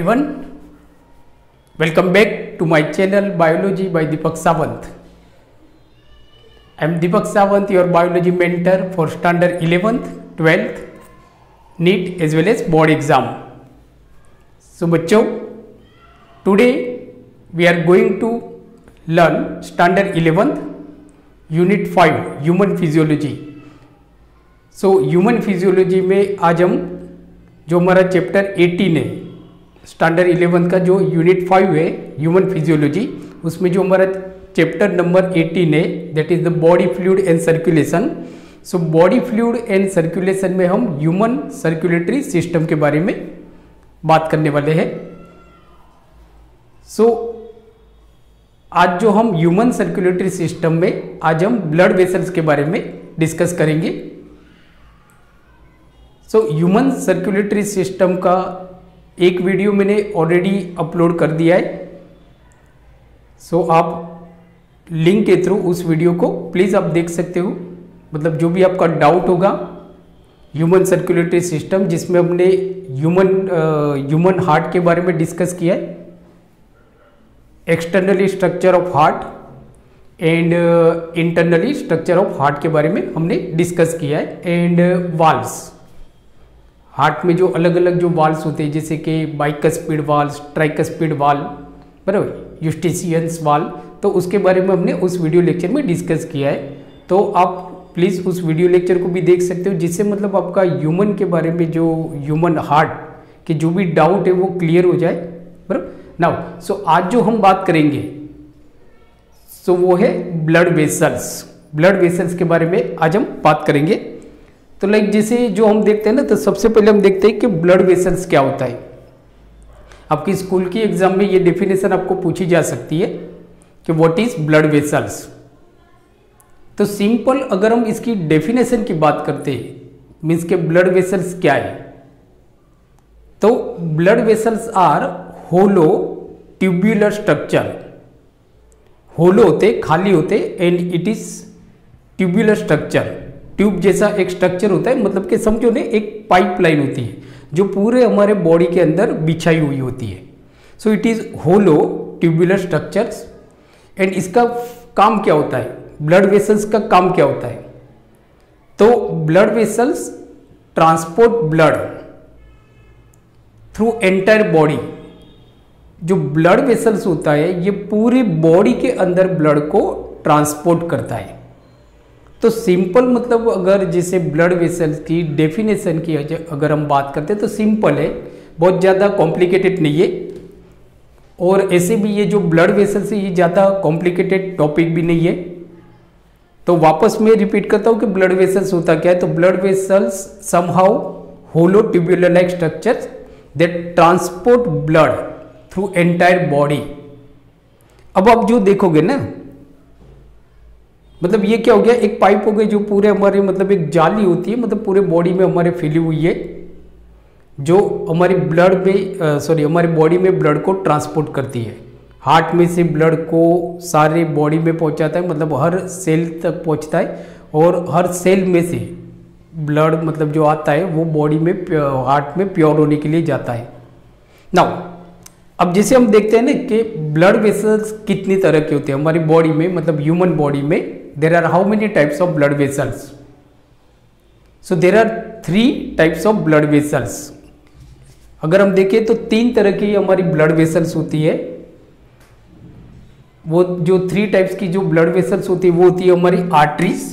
everyone, welcome back to my channel Biology by Deepak Sawant. I am Deepak Sawant, your biology mentor for standard 11th, 12th, NEET as well as board exam. So बच्चों, today we are going to learn standard 11th, unit 5 human physiology. So human physiology में आज हम जो हमारा chapter 18 है standard 11 का जो unit 5 है ह्यूमन फिजियोलॉजी, उसमें जो हमारा चैप्टर नंबर 18 है that is the body fluid and circulation. So body fluid and circulation में हम ह्यूमन सर्कुलेटरी सिस्टम के बारे में बात करने वाले हैं. सो आज जो हम ह्यूमन सर्कुलेटरी सिस्टम में आज हम ब्लड वेसल्स के बारे में डिस्कस करेंगे. सो ह्यूमन सर्कुलेटरी सिस्टम का एक वीडियो मैंने ऑलरेडी अपलोड कर दिया है. सो आप लिंक के थ्रू उस वीडियो को प्लीज़ आप देख सकते हो. मतलब जो भी आपका डाउट होगा ह्यूमन सर्कुलेटरी सिस्टम, जिसमें हमने ह्यूमन हार्ट के बारे में डिस्कस किया है, externally structure of heart and internally structure of heart के बारे में हमने डिस्कस किया है. एंड वाल्व्स, हार्ट में जो अलग अलग जो वाल्व्स होते हैं जैसे कि बाइकस्पिड वाल्व, ट्राइकस्पिड वाल्व, बराबर, यूस्टेशियंस वाल्व, तो उसके बारे में हमने उस वीडियो लेक्चर में डिस्कस किया है. तो आप प्लीज़ उस वीडियो लेक्चर को भी देख सकते हो, जिससे मतलब आपका ह्यूमन के बारे में जो ह्यूमन हार्ट के जो भी डाउट है वो क्लियर हो जाए. बराबर. नाउ सो आज जो हम बात करेंगे सो वो है ब्लड वेसल्स. ब्लड वेसल्स के बारे में आज हम बात करेंगे. तो लाइक जैसे जो हम देखते हैं ना, तो सबसे पहले हम देखते हैं कि ब्लड वेसल्स क्या होता है. आपकी स्कूल की एग्जाम में ये डेफिनेशन आपको पूछी जा सकती है कि व्हाट इज ब्लड वेसल्स. तो सिंपल अगर हम इसकी डेफिनेशन की बात करते हैं, मीन्स के ब्लड वेसल्स क्या है, तो blood vessels are hollow tubular structure. Hollow होते, खाली होते, and it is tubular structure. Tube जैसा एक स्ट्रक्चर होता है, मतलब कि समझो ने एक पाइपलाइन होती है जो पूरे हमारे बॉडी के अंदर बिछाई हुई होती है. So it is hollow tubular structures. And इसका काम क्या होता है, ब्लड वेसल्स का काम क्या होता है, तो blood vessels transport blood through entire body. जो ब्लड वेसल्स होता है ये पूरी बॉडी के अंदर ब्लड को ट्रांसपोर्ट करता है. तो सिंपल मतलब अगर जैसे ब्लड वेसल्स की डेफिनेशन की अगर हम बात करते हैं तो सिंपल है, बहुत ज़्यादा कॉम्प्लिकेटेड नहीं है. और ऐसे भी ये जो ब्लड वेसल्स है ये ज़्यादा कॉम्प्लिकेटेड टॉपिक भी नहीं है. तो वापस मैं रिपीट करता हूँ कि ब्लड वेसल्स होता क्या है. तो blood vessels somehow hollow tubular like structures that transport blood through entire body. अब आप जो देखोगे ना, मतलब ये क्या हो गया, एक पाइप हो गई जो पूरे हमारे मतलब एक जाली होती है, मतलब पूरे बॉडी में हमारे फैली हुई है, जो हमारी ब्लड में हमारी बॉडी में ब्लड को ट्रांसपोर्ट करती है. हार्ट में से ब्लड को सारे बॉडी में पहुंचाता है, मतलब हर सेल तक पहुंचता है, और हर सेल में से ब्लड मतलब जो आता है वो बॉडी में हार्ट में प्योर होने के लिए जाता है. नाउ अब जैसे हम देखते हैं ना कि ब्लड वेसल्स कितनी तरह के होते हैं हमारी बॉडी में, मतलब ह्यूमन बॉडी में there are how many types of blood vessels. So there are 3 types of blood vessels. अगर हम देखें तो 3 तरह की हमारी ब्लड वेसल्स होती है. वो जो 3 टाइप्स की जो ब्लड वेसल्स होती है वो होती है हमारी आर्टरीज.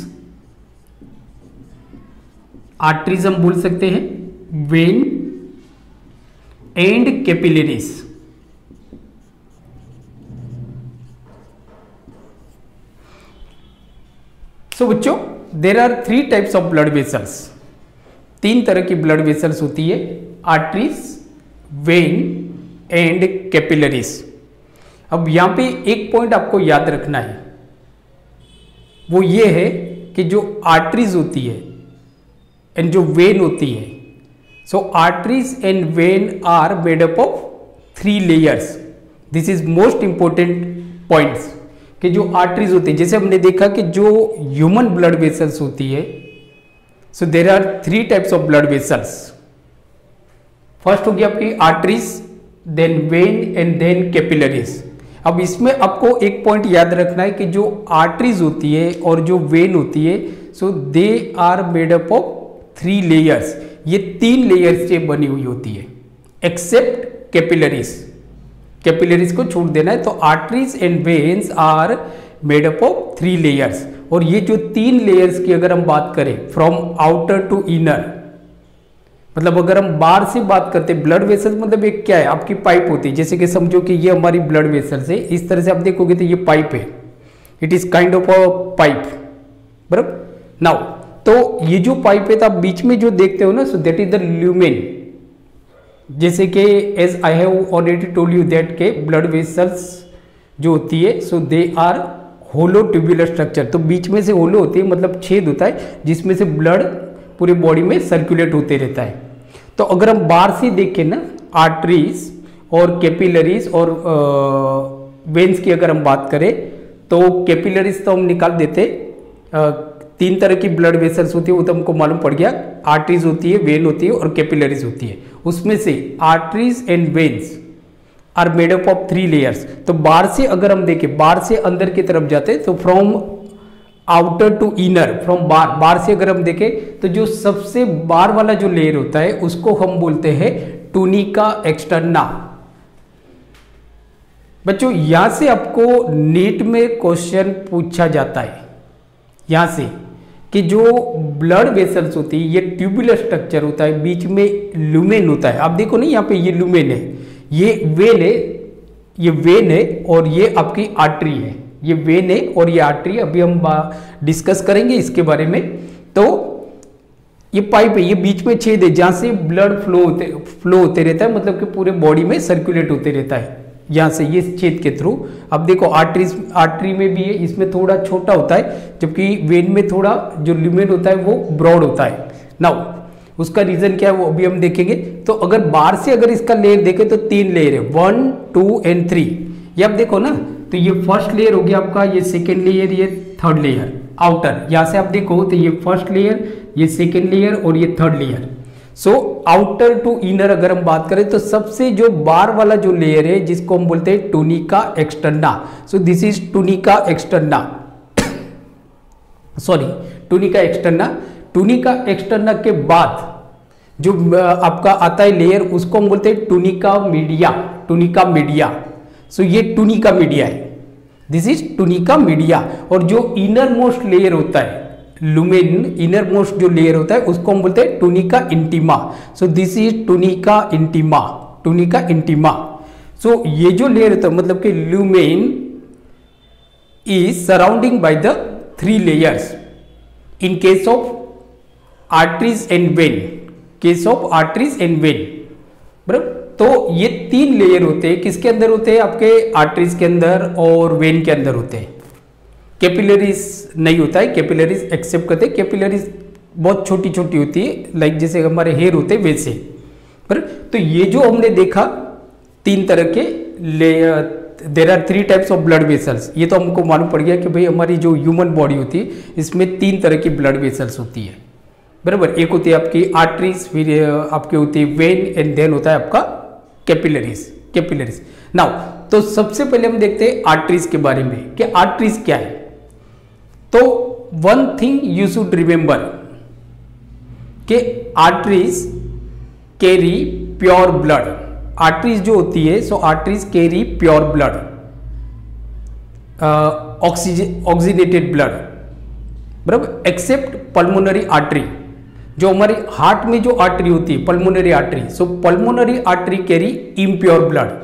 आर्टरीज हम बोल सकते हैं, वेन एंड कैपिलरीज. सो बच्चों there are 3 types of blood vessels. 3 तरह की ब्लड वेसल्स होती है, आर्टरीज, वेन एंड कैपिलरीज. अब यहां पे एक पॉइंट आपको याद रखना है, वो ये है कि जो आर्टरीज होती है एंड जो वेन होती है, so arteries and vein are made up of 3 layers. This is most important points कि जो आर्टरीज होती है, जैसे हमने देखा कि जो ह्यूमन ब्लड वेसल्स होती है, so there are 3 types of blood vessels. First होगी आपकी arteries, then vein and then capillaries. अब इसमें आपको एक पॉइंट याद रखना है कि जो आर्टरीज होती है और जो वेन होती है, so they are made up of 3 layers. ये 3 लेयर्स से बनी हुई होती है, एक्सेप्ट कैपिलरीज। कैपिलरीज को छोड़ देना है। तो arteries and veins are made up of 3 layers. और ये जो 3 लेयर्स की अगर हम बात करें फ्रॉम आउटर टू इनर, मतलब अगर हम बाहर से बात करते हैं, ब्लड वेसल्स मतलब एक क्या है, आपकी पाइप होती है। जैसे कि समझो कि ये हमारी ब्लड वेसल्स है, इस तरह से आप देखोगे तो ये पाइप है, it is kind of a pipe, बराबर। नाउ तो ये जो पाइप है, तो आप बीच में जो देखते हो ना, so that is the lumen. जैसे कि as I have already told you that के ब्लड वेसल्स जो होती है, so they are hollow tubular structure. तो बीच में से होलो होती है, मतलब छेद होता है जिसमें से ब्लड पूरे बॉडी में सर्कुलेट होते रहता है। तो अगर हम बाहर से देखें ना, आर्टरीज और कैपिलरीज और वेन्स की अगर हम बात करें, तो कैपिलरीज तो हम निकाल देते। 3 तरह की ब्लड वेसल्स होती है, वो तो हमको मालूम पड़ गया। आर्टरीज होती है, वेन होती है और कैपिलरीज होती है। उसमें से arteries and veins are made up of 3 layers. तो बाहर से अगर हम देखें, बाहर से अंदर की तरफ जाते, तो from outer to inner, from बाहर से अगर हम देखें, तो जो सबसे बाहर वाला जो लेयर होता है उसको हम बोलते हैं टूनिका एक्सटर्ना। बच्चों यहां से आपको नीट में क्वेश्चन पूछा जाता है, यहां से कि जो ब्लड वेसल्स होती है, ये ट्यूबुलर स्ट्रक्चर होता है, बीच में लुमेन होता है। आप देखो ना, यहाँ पे ये लुमेन है, ये वेन है, ये वेन है और ये आपकी आर्टरी है। ये वेन है और ये आर्टरी, अभी हम डिस्कस करेंगे इसके बारे में। तो ये पाइप है, ये बीच में छेद है जहां से ब्लड फ्लो होते रहता है, मतलब कि पूरे बॉडी में सर्कुलेट होते रहता है यहाँ से, ये छेद के थ्रू। अब देखो आर्टरी में भी है, इसमें थोड़ा छोटा होता है, जबकि वेन में थोड़ा जो ल्यूमेन होता है वो ब्रॉड होता है। नाउ उसका रीजन क्या है वो अभी हम देखेंगे। तो अगर बाहर से अगर इसका लेयर देखें तो 3 लेयर है, 1, 2 एंड 3। ये आप देखो ना, तो ये फर्स्ट लेयर हो गया आपका, ये सेकेंड लेयर, ये थर्ड लेयर आउटर। यहां से आप देखो तो ये फर्स्ट लेयर, ये सेकेंड लेयर और ये third layer. So outer to inner अगर हम बात करें, तो सबसे जो बाहर वाला जो लेयर है जिसको हम बोलते हैं tunica externa. So this is tunica externa, sorry tunica externa. Tunica externa के बाद जो आपका आता है लेयर, उसको हम बोलते हैं tunica media. Tunica media, so ये टूनिका मीडिया है, दिस इज टूनिका मीडिया। और जो इनर मोस्ट लेयर होता है, लुमेन इनर मोस्ट जो लेयर होता है, उसको हम बोलते हैं tunica intima. So this is tunica intima, tunica intima. So ये जो लेयर होता है, मतलब कि lumen is surrounding by the 3 layers in case of arteries and vein, case of arteries and when, बराबर। तो ये 3 लेयर होते हैं, किसके अंदर होते हैं, आपके आर्टरीज के अंदर और वेन के अंदर होते हैं। कैपिलरीज नहीं होता है, कैपिलरीज एक्सेप्ट करते हैं। कैपिलरीज बहुत छोटी छोटी होती है, लाइक जैसे हमारे हेयर होते हैं वैसे, पर तो ये जो हमने देखा 3 तरह के layer, there are 3 types of blood vessels. ये तो हमको मालूम पड़ गया कि भाई हमारी जो ह्यूमन बॉडी होती है, इसमें 3 तरह की ब्लड वेसल्स होती है, बराबर। एक होती है आपकी आर्टरीज, फिर आपकी होती है वेन एंड देन होता है आपका कैपिलरीज। नाउ तो सबसे पहले हम देखते हैं आर्टरीज के बारे में कि आर्टरीज क्या है। तो one thing you should remember कि arteries carry pure blood. Arteries जो होती है, so arteries carry pure blood, oxygenated blood, बराबर, एक्सेप्ट पल्मोनरी आर्टरी। जो हमारी हार्ट में जो आर्टरी होती है, pulmonary artery, so pulmonary artery carry impure blood.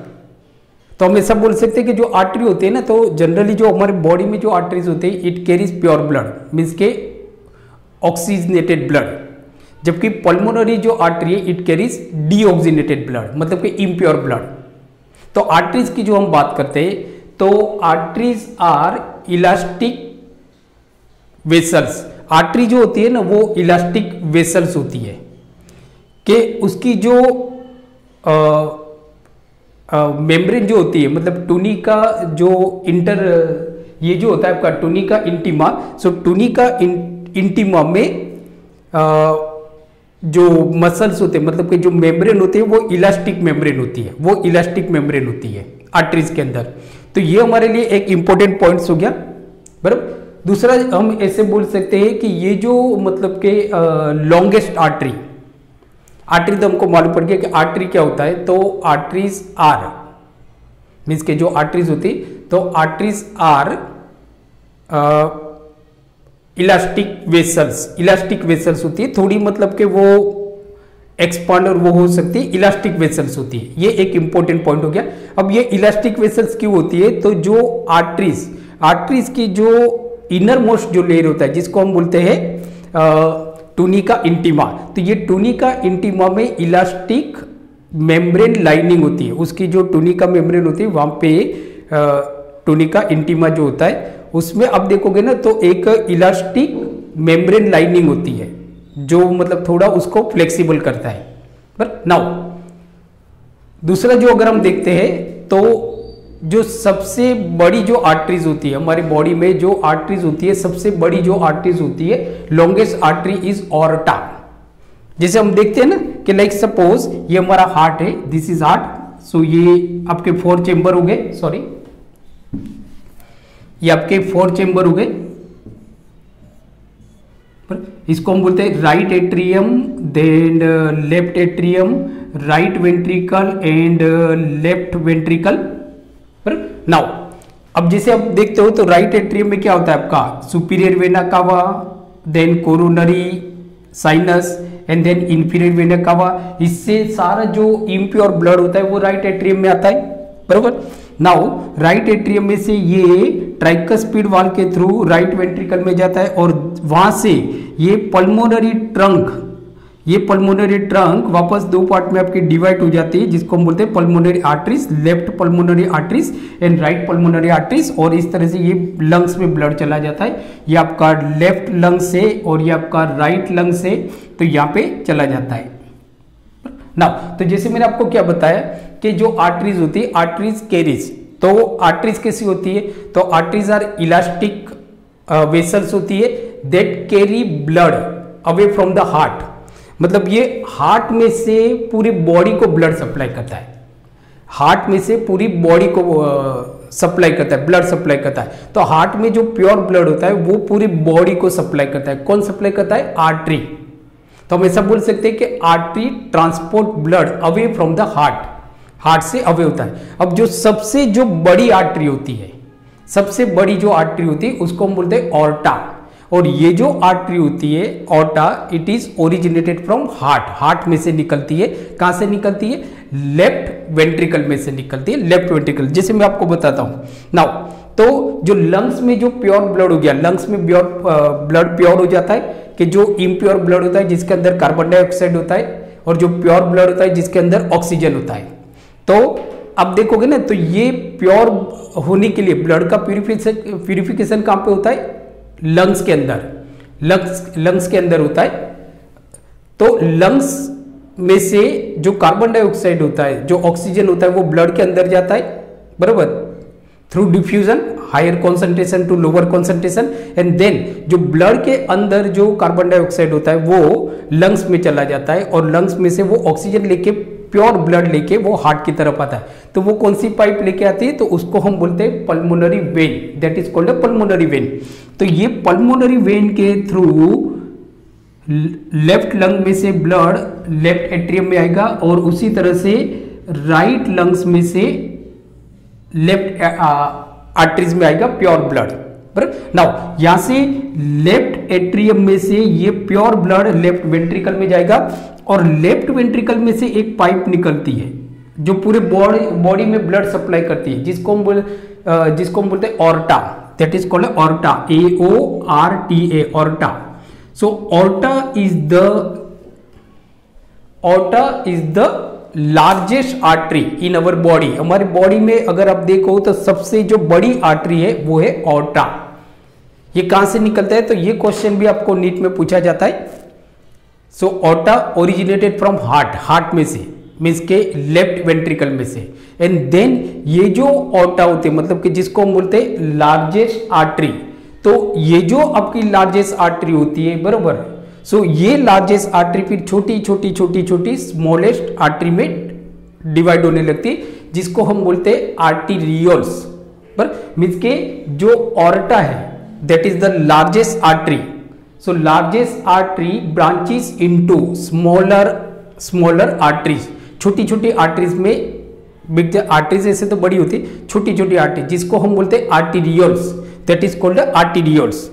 तो हम ऐसा बोल सकते हैं कि जो आर्टरी होती है ना, तो जनरली जो हमारे बॉडी में जो आर्टरीज होते हैं, it carries pure blood, means के ऑक्सीजनेटेड ब्लड। जबकि पल्मोनरी जो आर्टरी है, इट कैरीज डीऑक्सीजनेटेड ब्लड, मतलब कि इम्प्योर ब्लड। तो आर्टरीज की जो हम बात करते हैं, तो arteries are elastic vessels. Artery जो होती है ना, वो इलास्टिक वेसल्स होती है कि उसकी जो मेम्ब्रेन जो होती है, मतलब टूनिका जो ये जो होता है आपका टूनिका इंटीमा। सो टूनिका इंटीमा में जो मसल्स होते हैं, मतलब कि जो मेम्ब्रेन होती है वो इलास्टिक मेम्ब्रेन होती है, वो इलास्टिक मेम्ब्रेन होती है आर्टरीज के अंदर। तो ये हमारे लिए एक इंपॉर्टेंट पॉइंट्स हो गया, बराबर। दूसरा हम ऐसे बोल सकते हैं कि ये जो मतलब के लॉन्गेस्ट आर्टरी, आर्टरी तो हमको मालूम पड़ गया कि आर्टरी क्या होता है। तो आर्टरीज आर मीन्स के जो आर्टरीज होती, तो आर्टरीज आर इलास्टिक वेसल्स होती है, थोड़ी मतलब कि वो एक्सपांड और वो हो सकती है, इलास्टिक वेसल्स होती है। ये एक इंपॉर्टेंट पॉइंट हो गया। अब ये इलास्टिक वेसल्स क्यों होती है, तो जो आर्टरीज की जो इनर मोस्ट जो लेयर होता है जिसको हम बोलते हैं टूनिका इंटीमा, तो ये टूनिका इंटीमा में इलास्टिक मेम्ब्रेन लाइनिंग होती है, उसकी जो टूनिका मेम्ब्रेन होती है वहां पे टूनिका इंटीमा जो होता है उसमें आप देखोगे ना तो एक इलास्टिक मेम्ब्रेन लाइनिंग होती है जो मतलब थोड़ा उसको फ्लेक्सिबल करता है। बट नाउ दूसरा जो अगर हम देखते हैं तो जो सबसे बड़ी जो आर्टरीज होती है हमारी बॉडी में, जो आर्टरीज होती है सबसे बड़ी जो आर्टरीज होती है, लॉन्गेस्ट आर्टरी इज ऑर्टा। जैसे हम देखते हैं ना कि लाइक सपोज ये हमारा हार्ट है, दिस इज हार्ट, सो ये आपके 4 चेंबर हो गए, सॉरी ये आपके 4 चेंबर हो गए। इसको हम बोलते हैं right atrium, then left atrium, right ventricle and left ventricle. Now अब जैसे आप देखते हो तो राइट एट्रियम में क्या होता है आपका superior vena cava, then coronary sinus and then inferior vena cava. इससे सारा जो इम्प्योर ब्लड होता है वो राइट एट्रियम में आता है, बरोबर। नाउ राइट एट्रियम में से ये ट्राइकस्पिड वाल्व के थ्रू राइट वेंट्रिकल में जाता है और वहां से ये पल्मोनरी ट्रंक वापस 2 पार्ट में आपकी डिवाइड हो जाती है, जिसको हम बोलते हैं pulmonary arteries, left pulmonary arteries and right pulmonary arteries. और इस तरह से ये लंग्स में ब्लड चला जाता है, ये आपका लेफ्ट लंग से और ये आपका राइट लंग से तो यहाँ पे चला जाता है ना। तो जैसे मैंने आपको क्या बताया कि जो आर्टरीज होती है, आर्टरीज कैरीज, तो आर्टरीज कैसी होती है, तो आर्टरीज आर इलास्टिक वेसल्स होती है that carry blood away from the heart. मतलब ये हार्ट में से पूरी बॉडी को ब्लड सप्लाई करता है, हार्ट में से पूरी बॉडी को सप्लाई करता है, ब्लड सप्लाई करता है। तो हार्ट में जो प्योर ब्लड होता है वो पूरी बॉडी को सप्लाई करता है। कौन सप्लाई करता है, आर्टरी। तो हम ऐसा बोल सकते हैं कि artery transport blood away from the heart, heart से अवे होता है। अब जो सबसे जो बड़ी आर्टरी होती है, सबसे बड़ी जो आर्टरी होती है उसको हम बोलते हैं ऑर्टा। और ये जो आर्टरी होती है aorta, it is originated from heart, heart में से निकलती है। कहां से निकलती है, लेफ्ट वेंट्रिकल में से निकलती है, लेफ्ट वेंट्रिकल। जैसे मैं आपको बताता हूं नाउ, तो जो लंग्स में जो प्योर ब्लड हो गया, लंग्स में ब्लड प्योर हो जाता है कि जो इम्प्योर ब्लड होता है जिसके अंदर कार्बन डाइऑक्साइड होता है, और जो प्योर ब्लड होता है जिसके अंदर ऑक्सीजन होता है। तो अब देखोगे ना तो ये प्योर होने के लिए ब्लड का प्यूरिफिकेशन कहां पे होता है, लंग्स के अंदर, लंग्स के अंदर होता है। तो लंग्स में से जो कार्बन डाइऑक्साइड होता है, जो ऑक्सीजन होता है वो ब्लड के अंदर जाता है, बराबर, through diffusion, higher concentration to lower concentration, and then जो ब्लड के अंदर जो कार्बन डाइऑक्साइड होता है वो लंग्स में चला जाता है, और लंग्स में से वो ऑक्सीजन लेके, प्योर ब्लड लेके वो हार्ट की तरफ आता है। तो वो कौन सी पाइप लेके आती है, तो उसको हम बोलते हैं pulmonary vein, that is called a pulmonary vein. तो ये पल्मोनरी वेन के थ्रू लेफ्ट लंग में से ब्लड लेफ्ट एट्रियम में आएगा, और उसी तरह से राइट लंग्स में से लेफ्ट आर्टरीज में आएगा प्योर ब्लड। नाउ यहां से लेफ्ट एट्रियम में से ये प्योर ब्लड लेफ्ट वेंट्रिकल में जाएगा, और लेफ्ट वेंट्रिकल में से एक पाइप निकलती है जो पूरे बॉडी में ब्लड सप्लाई करती है, जिसको हम बोलते हैं aorta, that is called aorta, AORTA, aorta. So aorta is the largest artery in our body. हमारी बॉडी में अगर आप देखो तो सबसे जो बड़ी आर्टरी है वो है ऑर्टा। ये कहां से निकलता है, तो ये क्वेश्चन भी आपको नीट में पूछा जाता है। So aorta originated from heart, heart में से, मीन्स के लेफ्ट वेंट्रिकल में से, एंड देन ये जो ऑर्टा होते हैं मतलब कि जिसको हम बोलते हैं लार्जेस्ट आर्टरी, तो ये जो आपकी लार्जेस्ट आर्टरी होती है, बरोबर, सो ये लार्जेस्ट आर्टरी फिर छोटी छोटी छोटी छोटी स्मॉलेस्ट आर्टरी में डिवाइड होने लगती है, जिसको हम बोलते हैं आर्टीरियोल्स। पर मीन्स के जो ऑर्टा है that is the largest artery. So largest artery branches into smaller arteries. छोटी छोटी आर्टरीज में, बिग आर्टरीज ऐसे तो बड़ी होती, छोटी छोटी आर्टरी जिसको हम बोलते हैं arterioles, that is called arterioles.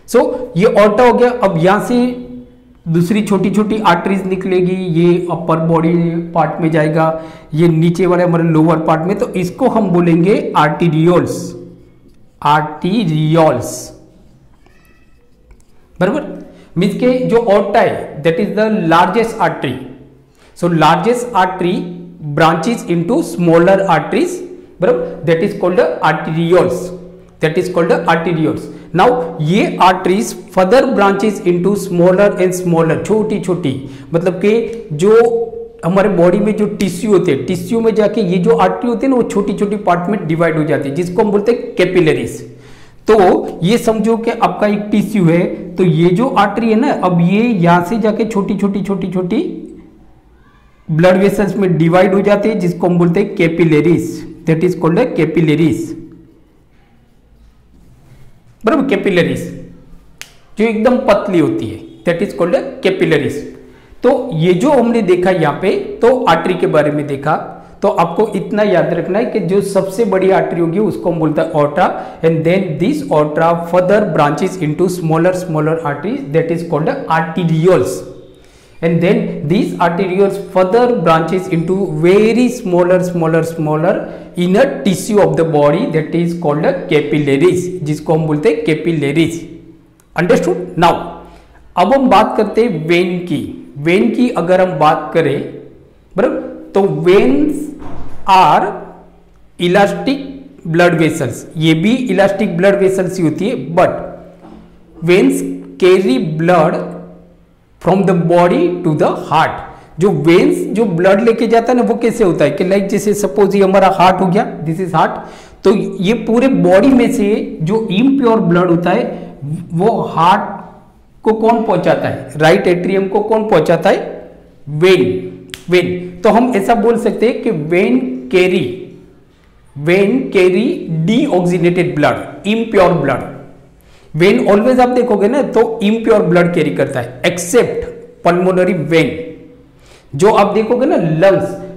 So ये ऑर्टा हो गया। अब यहां से दूसरी छोटी छोटी आर्टरीज निकलेगी, ये अपर बॉडी पार्ट में जाएगा, ये नीचे वाले हमारे लोअर पार्ट में, तो इसको हम बोलेंगे आर्टीरियोल्स। आर्टीरियोल्स बराबर। मीन्स के जो ऑर्टा है that is the largest artery. So largest artery branches into smaller arteries, बराबर, that is called arterioles, that is called arterioles. Now ये arteries further branches into smaller and smaller, छोटी छोटी, मतलब कि जो हमारे बॉडी में जो टिश्यू होते हैं, टिश्यू में जाके ये जो आर्टरी होती है ना वो छोटी छोटी पार्ट में डिवाइड हो जाती है, जिसको हम बोलते हैं कैपिलरीज। तो ये समझो कि आपका एक टिश्यू है, तो ये जो आर्टरी है ना, अब ये यहां से जाके छोटी छोटी छोटी छोटी ब्लड वेसल्स में डिवाइड हो जाती है, जिसको हम बोलते हैं capillaries, that is called capillaries, बराबर। कैपिलरीज जो एकदम पतली होती है दैट इज कॉल्ड कैपिलरीज। तो ये जो हमने देखा यहाँ पे, तो आर्टरी के बारे में देखा, तो आपको इतना याद रखना है कि जो सबसे बड़ी आर्टरी होगी उसको हम बोलते हैं aorta, and then this aorta further branches into smaller arteries that is called arterioles, and then these arterioles further branches into very smaller inner tissue of the body that is called capillaries, जिसको हम बोलते हैं capillaries। Understood. Now अब हम बात करते हैं when की। वेन की अगर हम बात करें, बराबर, तो veins are elastic blood vessels, ये भी इलास्टिक ब्लड वेसल्स ही होती है, but veins carry blood from the body to the heart. जो वेन्स जो ब्लड लेके जाता है ना, वो कैसे होता है कि लाइक जैसे सपोज ये हमारा हार्ट हो गया, दिस इज हार्ट, तो ये पूरे बॉडी में से जो इम्प्योर ब्लड होता है वो हार्ट को कौन पहुंचाता है, राइट एट्रियम को कौन पहुंचाता है, वेन। तो हम ऐसा बोल सकते हैं कि when carry deoxygenated blood, impure blood. When always आप देखोगे ना तो इम्प्योर ब्लड कैरी करता है, एक्सेप्ट पल्मोनरी वेन। जो आप देखोगे ना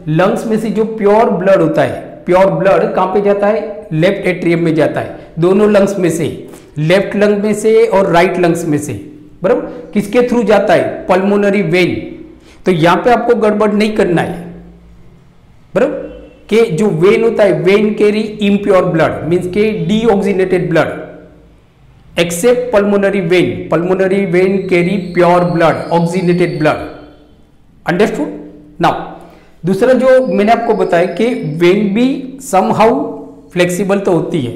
लंग्स में से जो प्योर ब्लड होता है, प्योर ब्लड कहां पे जाता है, लेफ्ट एट्रियम में जाता है, दोनों लंग्स में से, लेफ्ट लंग में से और राइट लंग्स में से, बराबर। किसके थ्रू जाता है, पल्मोनरी वेन। तो यहां पे आपको गड़बड़ नहीं करना है, बराबर, कि जो वेन होता है, vein carry impure blood means के deoxygenated blood, except pulmonary vein carry pure blood, oxygenated blood. Understood. Now दूसरा जो मैंने आपको बताया कि वेन भी समहाउ फ्लेक्सिबल तो होती है,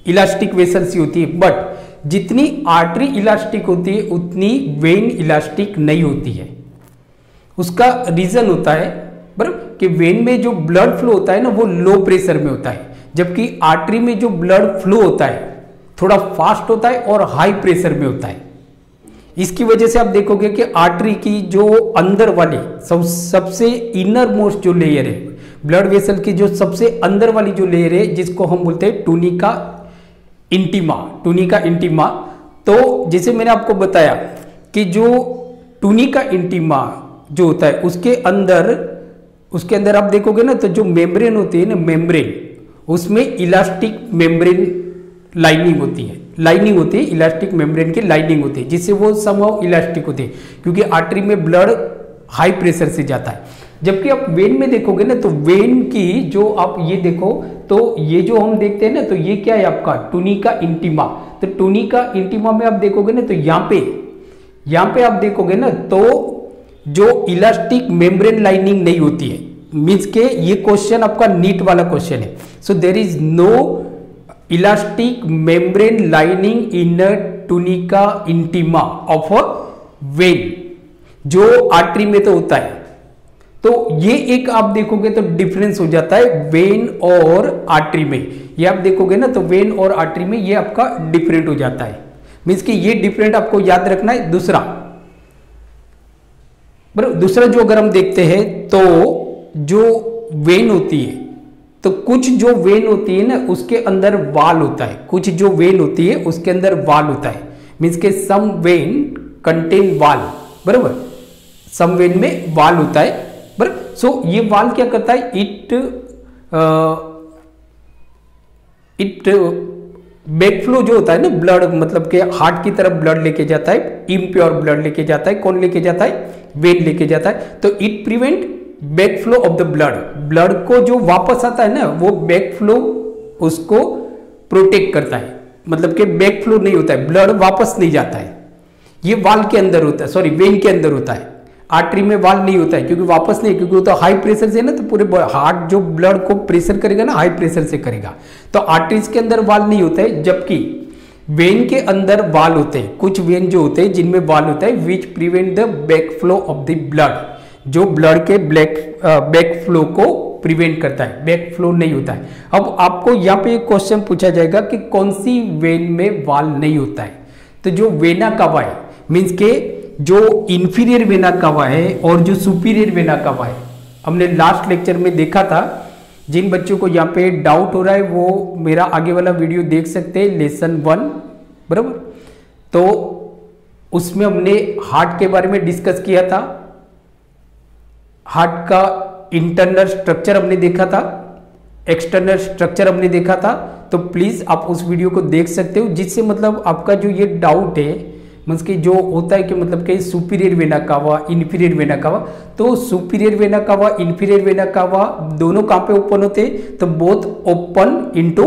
इलास्टिक वेसल्स ही होती है, बट जितनी आर्टरी इलास्टिक होती है उतनी वेन इलास्टिक नहीं होती है। उसका रीजन होता है, बराबर, कि वेन में जो ब्लड फ्लो होता है ना वो लो प्रेशर में होता है, जबकि आर्टरी में जो ब्लड फ्लो होता है थोड़ा फास्ट होता है और हाई प्रेशर में होता है। इसकी वजह से आप देखोगे कि आर्टरी की जो अंदर वाली सबसे इनर मोस्ट जो लेयर है, ब्लड वेसल की जो सबसे अंदर वाली जो लेयर है, जिसको हम बोलते हैं टूनिका इंटीमा। तो जैसे मैंने आपको बताया कि जो टूनिका इंटीमा जो होता है उसके अंदर आप देखोगे ना तो जो मेम्ब्रेन होती है ना, मेम्ब्रेन, उसमें इलास्टिक मेम्ब्रेन लाइनिंग होती है, इलास्टिक मेम्ब्रेन की लाइनिंग होती है, जिससे वो समहाउ इलास्टिक होती है, क्योंकि आर्टरी में ब्लड हाई प्रेशर से जाता है। जबकि आप वेन में देखोगे ना तो वेन की जो आप ये देखो तो ये जो हम देखते हैं ना, तो ये क्या है आपका टूनिका इंटीमा। तो टूनिका इंटीमा में आप देखोगे ना तो यहाँ पे आप देखोगे ना तो जो इलास्टिक मेम्ब्रेन लाइनिंग नहीं होती है, मीन्स के ये क्वेश्चन आपका नीट वाला क्वेश्चन है। So there is no elastic membrane lining in tunica intima of a vein, जो आर्टरी में तो होता है। तो ये एक आप देखोगे तो डिफरेंस हो जाता है वेन और आर्टरी में। ये आप देखोगे ना तो वेन और आर्टरी में ये आपका डिफरेंट हो जाता है, मीन्स कि ये डिफरेंट आपको याद रखना है। दूसरा बराबर। दूसरा जो अगर हम देखते हैं तो जो वेन होती है, तो कुछ जो वेन होती है ना उसके अंदर वाल होता है, कुछ जो वेन होती है उसके अंदर वाल होता है, मीन्स के सम वेन कंटेन वाल, बराबर, सम वेन में वाल होता है, बराबर। सो ये वाल क्या करता है, इट बैकफ्लो जो होता है ना ब्लड, मतलब के हार्ट की तरफ ब्लड लेके जाता है, इम्प्योर ब्लड लेके जाता है, कौन लेके जाता है, वेन लेके जाता है। तो it prevent backflow of the blood, blood को जो वापस आता है ना वो बैकफ्लो उसको प्रोटेक्ट करता है, मतलब कि बैकफ्लो नहीं होता है, ब्लड वापस नहीं जाता है। ये वाल के अंदर होता है, सॉरी वेन के अंदर होता है, आर्टरी में वाल नहीं होता है, क्योंकि वापस नहीं, क्योंकि वो तो हाई प्रेशर से ना, तो पूरे हार्ट जो ब्लड को प्रेशर करेगा ना हाई प्रेशर से करेगा, तो आर्टरीज के अंदर वाल नहीं होता है, जबकि वेन के अंदर वाल होते हैं, कुछ वेन जो होते हैं जिनमें वाल होता है, which prevent the backflow of the blood, जो ब्लड के बैकफ्लो को प्रिवेंट करता है, बैकफ्लो नहीं होता है। अब आपको यहाँ पे एक क्वेश्चन पूछा जाएगा कि कौन सी वेन में वाल नहीं होता है, तो जो वेना कावा है, मीन्स के जो इंफीरियर वेना कावा है और जो सुपीरियर वेना कावा है, हमने लास्ट लेक्चर में देखा था। जिन बच्चों को यहाँ पे डाउट हो रहा है वो मेरा आगे वाला वीडियो देख सकते हैं, लेसन 1, बराबर। तो उसमें हमने हार्ट के बारे में डिस्कस किया था, हार्ट का इंटरनल स्ट्रक्चर हमने देखा था, एक्सटर्नल स्ट्रक्चर हमने देखा था। तो प्लीज आप उस वीडियो को देख सकते हो, जिससे मतलब आपका जो ये डाउट है, मीन्स कि जो होता है कि मतलब कि superior vena cava, inferior vena cava, तो superior vena cava, inferior vena cava दोनों कहाँ पे ओपन होते हैं, तो both open into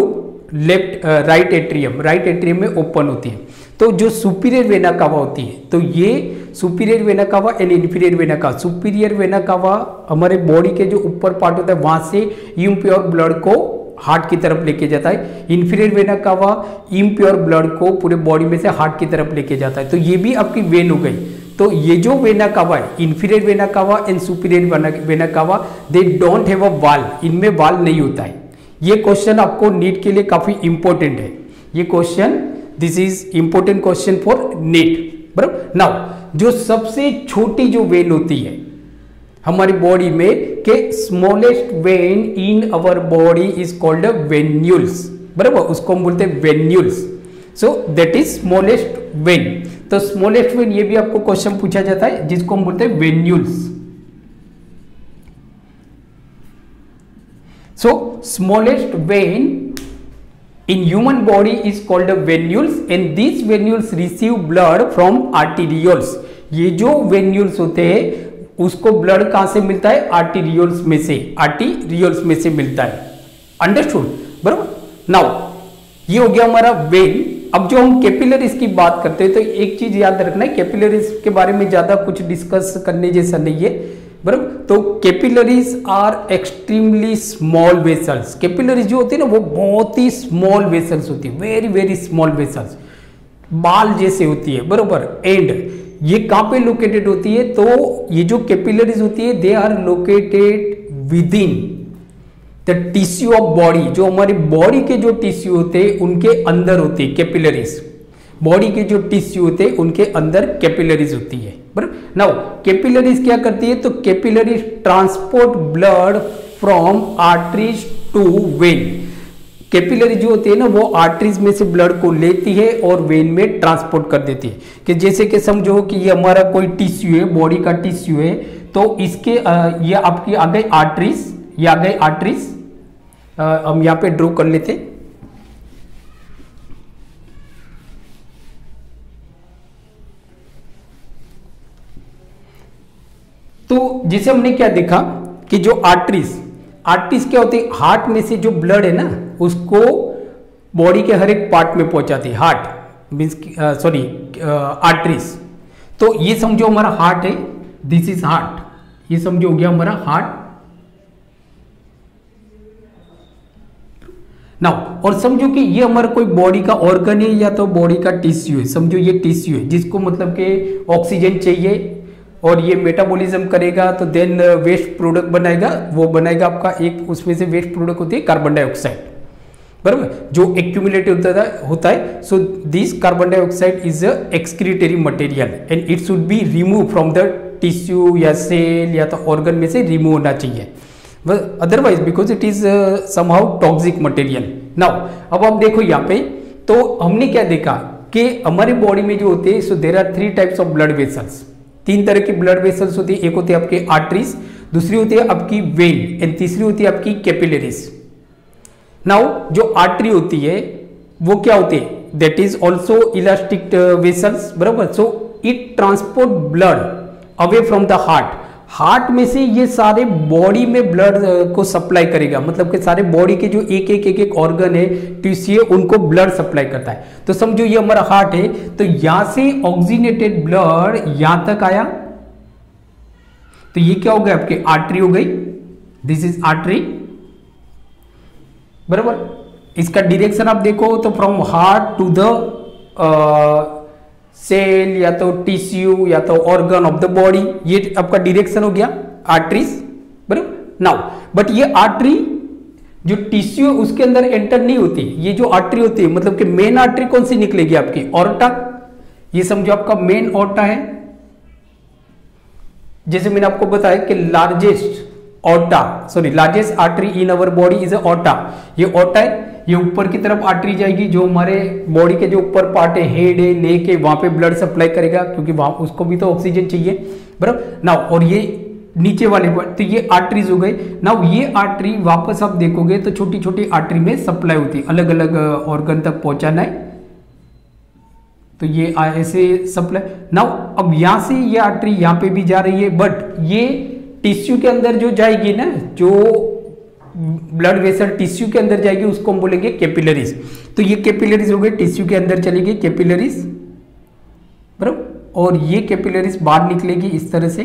left right atrium, right atrium में ओपन होती है। तो जो सुपीरियर वेना कावा होती है, तो ये सुपीरियर वेना कावा एंड इंफीरियर वेना कावा, सुपीरियर वेना कावा हमारे बॉडी के जो ऊपर पार्ट होता है वहां से इम्प्योर ब्लड को हार्ट की तरफ लेके जाता है, इंफीरियर वेना कावा इम्प्योर ब्लड को पूरे बॉडी में से हार्ट की तरफ लेके जाता है। तो ये भी आपकी वेन हो गई। तो ये जो वेना कावा है, इंफीरियर वेना कावा एंड सुपीरियर वेना कावा, दे डोंट हैव अ वाल, इनमें वाल नहीं होता है। ये क्वेश्चन आपको नीट के लिए काफी इंपॉर्टेंट है, ये question, this is important question for NEET, बराबर। नाउ जो सबसे छोटी जो वेन होती है हमारी बॉडी में, के smallest when in our body is called venules, बराबर, उसको हम बोलते हैं venules. So that is smallest when. तो स्मॉलेस्ट वेन ये भी आपको क्वेश्चन पूछा जाता है, जिसको हम बोलते हैं venules. So smallest when in human body is called the venules and these venules receive blood from arterioles। ये जो venules होते हैं उसको ब्लड कहां से मिलता है, आर्टीरियोल्स में से, आर्टीरियोल्स में से मिलता है, अंडरस्टूड, बराबर। नाउ ये हो गया हमारा वेन। अब जो हम कैपिलरीज की बात करते हैं तो एक चीज याद रखना है, कैपिलरीज के बारे में ज्यादा कुछ डिस्कस करने जैसा नहीं है, बराबर। तो capillaries are extremely small vessels, capillaries जो होती है ना वो बहुत ही स्मॉल वेसल्स होती है, वेरी वेरी स्मॉल वेसल्स, बाल जैसे होती है, बराबर। एंड ये कहां पे लोकेटेड होती है, तो ये जो कैपिलरीज होती है they are located within the tissue of body, जो हमारी बॉडी के जो टिश्यू होते हैं उनके अंदर होती है कैपिलरीज, बॉडी के जो टिश्यू होते हैं उनके अंदर कैपिलरीज होती है, बराबर। नाउ कैपिलरीज क्या करती है, तो capillaries transport blood from arteries to vein. Capillary जो होती है ना वो आर्टरीज में से ब्लड को लेती है और वेन में ट्रांसपोर्ट कर देती है। कि जैसे कि समझो कि ये हमारा कोई टिश्यू है, बॉडी का टिश्यू है, तो इसके ये आपकी आ गई आर्टरीज, ये आ गई आर्टरीज, हम यहाँ पे ड्रॉ कर लेते। तो जैसे हमने क्या देखा कि जो आर्टरीज, आर्टरीज क्या होती है, हार्ट में से जो ब्लड है ना उसको बॉडी के हर एक पार्ट में पहुंचाती है, हार्ट मीन्स सॉरी आर्टरीज। तो ये समझो हमारा हार्ट है, दिस इज हार्ट, ये समझो हो गया हमारा हार्ट। नाउ और समझो कि ये हमारा कोई बॉडी का ऑर्गन है या तो बॉडी का टिश्यू है, समझो ये टिश्यू है जिसको मतलब के ऑक्सीजन चाहिए और ये मेटाबॉलिज्म करेगा तो देन वेस्ट प्रोडक्ट बनाएगा, वो बनाएगा आपका एक, उसमें से वेस्ट प्रोडक्ट होती है कार्बन डाइऑक्साइड, बराबर, जो एक्यूमुलेट होता है। So this carbon dioxide is a excretory material and it should be remove from the tissue या सेल या तो ऑर्गन में से रिमूव होना चाहिए, otherwise because it is somehow toxic material. Now अब आप देखो यहाँ पे, तो हमने क्या देखा कि हमारे बॉडी में जो होते हैं, so there are 3 types of blood vessels. 3 तरह की ब्लड वेसल्स होती है। एक होती है आपके आर्टरीज, दूसरी होती है आपकी वेन, एंड तीसरी होती है आपकी कैपिलरीज। नाउ जो आर्टरी होती है वो क्या होती है, that is also elastic vessels, बराबर। So it transport blood away from the heart. Heart में से ये सारे बॉडी में ब्लड को सप्लाई करेगा, मतलब कि सारे बॉडी के जो एक ऑर्गन है, टिश्यू है, उनको ब्लड सप्लाई करता है। तो समझो ये हमारा हार्ट है, तो यहां से ऑक्सीजनेटेड ब्लड यहां तक आया, तो ये क्या हो गया, आपकी आर्टरी हो गई। दिस इज आर्टरी, बराबर। इसका डायरेक्शन आप देखो तो from heart to the cell या तो टिश्यू या तो ऑर्गन ऑफ द बॉडी, ये आपका डायरेक्शन हो गया आर्टरीज, बराबर। नाउ बट ये आर्टरी जो टिश्यू है उसके अंदर एंटर नहीं होती। ये जो आर्टरी होती है, मतलब कि मेन आर्टरी कौन सी निकलेगी आपकी, ऑर्टा। ये समझो आपका मेन ऑर्टा है। जैसे मैंने आपको बताया कि largest artery in our body is aorta. ये ऑर्टा है, ये ऊपर की तरफ आर्टरी जाएगी, जो हमारे बॉडी के जो ऊपर पार्ट है, हेड है, नेक है, वहां पे ब्लड सप्लाई करेगा, क्योंकि वहां उसको भी तो ऑक्सीजन चाहिए, बराबर। नाउ और ये नीचे वाले तो ये आर्टरीज हो गए। नाउ ये आर्टरी वापस आप देखोगे तो छोटी छोटी आर्टरी में सप्लाई होती है, अलग अलग ऑर्गन तक पहुंचाना है, तो ये ऐसे सप्लाई। नाउ अब यहां से ये आर्टरी यहां पे भी जा रही है, बट ये टिश्यू के अंदर जो जाएगी ना, जो ब्लड वेसल टिश्यू के अंदर जाएगी, उसको हम बोलेंगे कैपिलरीज। तो ये कैपिलरीज हो गई, टिश्यू के अंदर चलेगी कैपिलरीज, बराबर। और ये कैपिलरीज बाहर निकलेगी इस तरह से,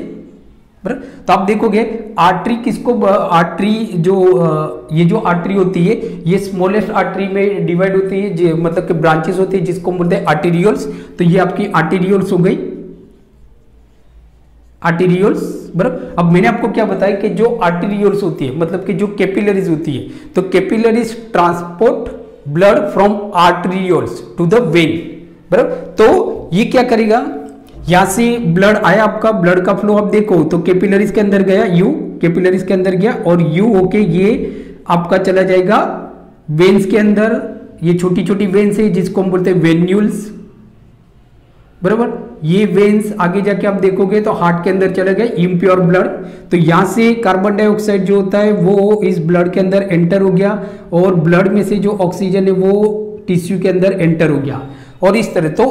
बराबर। तो आप देखोगे आर्टरी किसको, आर्टरी जो ये जो आर्टरी होती है, ये स्मॉलेस्ट आर्टरी में डिवाइड होती है, मतलब कि ब्रांचेस होती है, जिसको बोलते हैं आर्टेरियोल्स। तो ये आपकी आर्टेरियोल्स हो गई, आर्टेरियोल्स, बराबर। अब मैंने आपको क्या बताया कि जो आर्टेरियोल्स होती है, मतलब कि जो कैपिलरीज होती है, तो capillaries transport blood from arterioles to the vein, बराबर। तो ये क्या करेगा, यहां से ब्लड आया, आपका ब्लड का फ्लो आप देखो तो कैपिलरीज के अंदर गया, यू कैपिलरीज के अंदर गया, और यू होके ये आपका चला जाएगा वेन्स के अंदर। ये छोटी छोटी वेन्स है, जिसको हम बोलते हैं वेन्यूल्स, बराबर। ये वेन्स आगे जाके आप देखोगे तो हार्ट के अंदर चले गए, इम्प्योर ब्लड। तो यहां से कार्बन डाइऑक्साइड जो होता है वो इस ब्लड के अंदर एंटर हो गया, और ब्लड में से जो ऑक्सीजन है वो टिश्यू के अंदर एंटर हो गया, और इस तरह। तो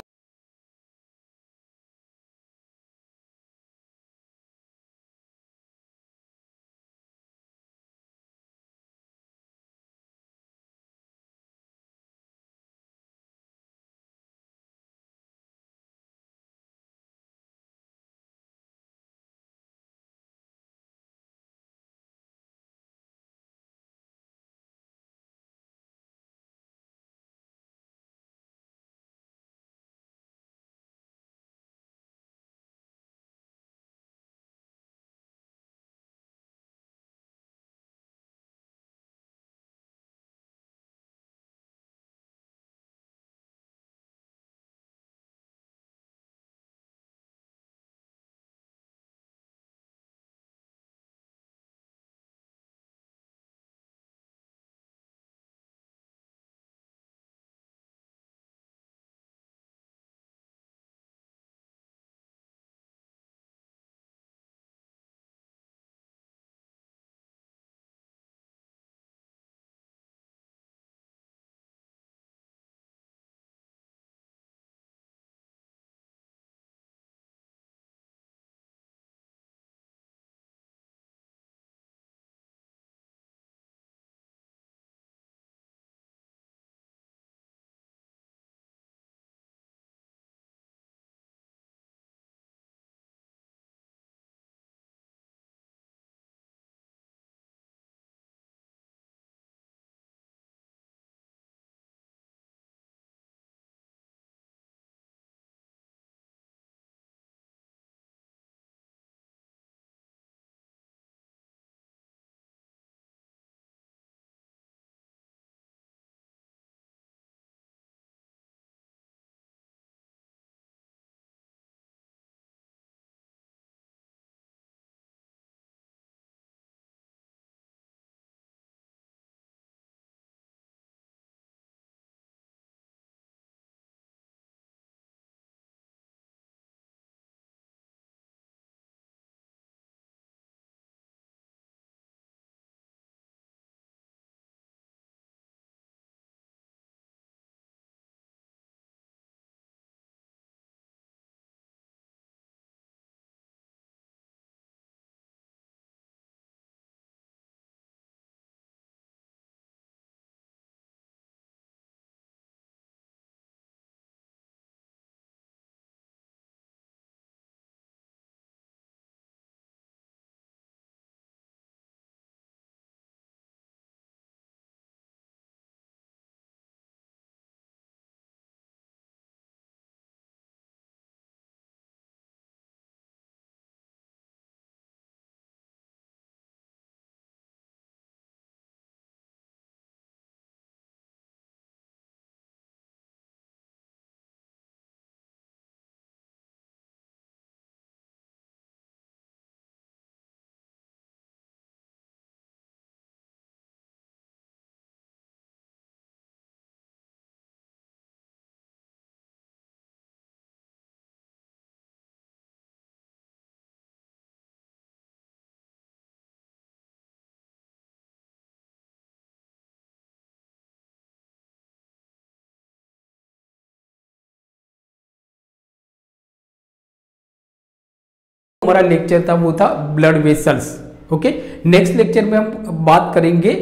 हमारा लेक्चर था वो था blood vessels. Okay, next lecture में हम बात करेंगे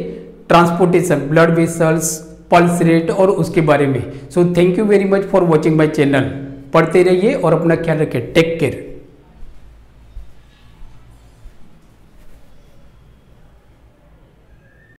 transportation, blood vessels, pulse rate और उसके बारे में। So thank you very much for watching my channel. पढ़ते रहिए और अपना ख्याल रखिए। Take care.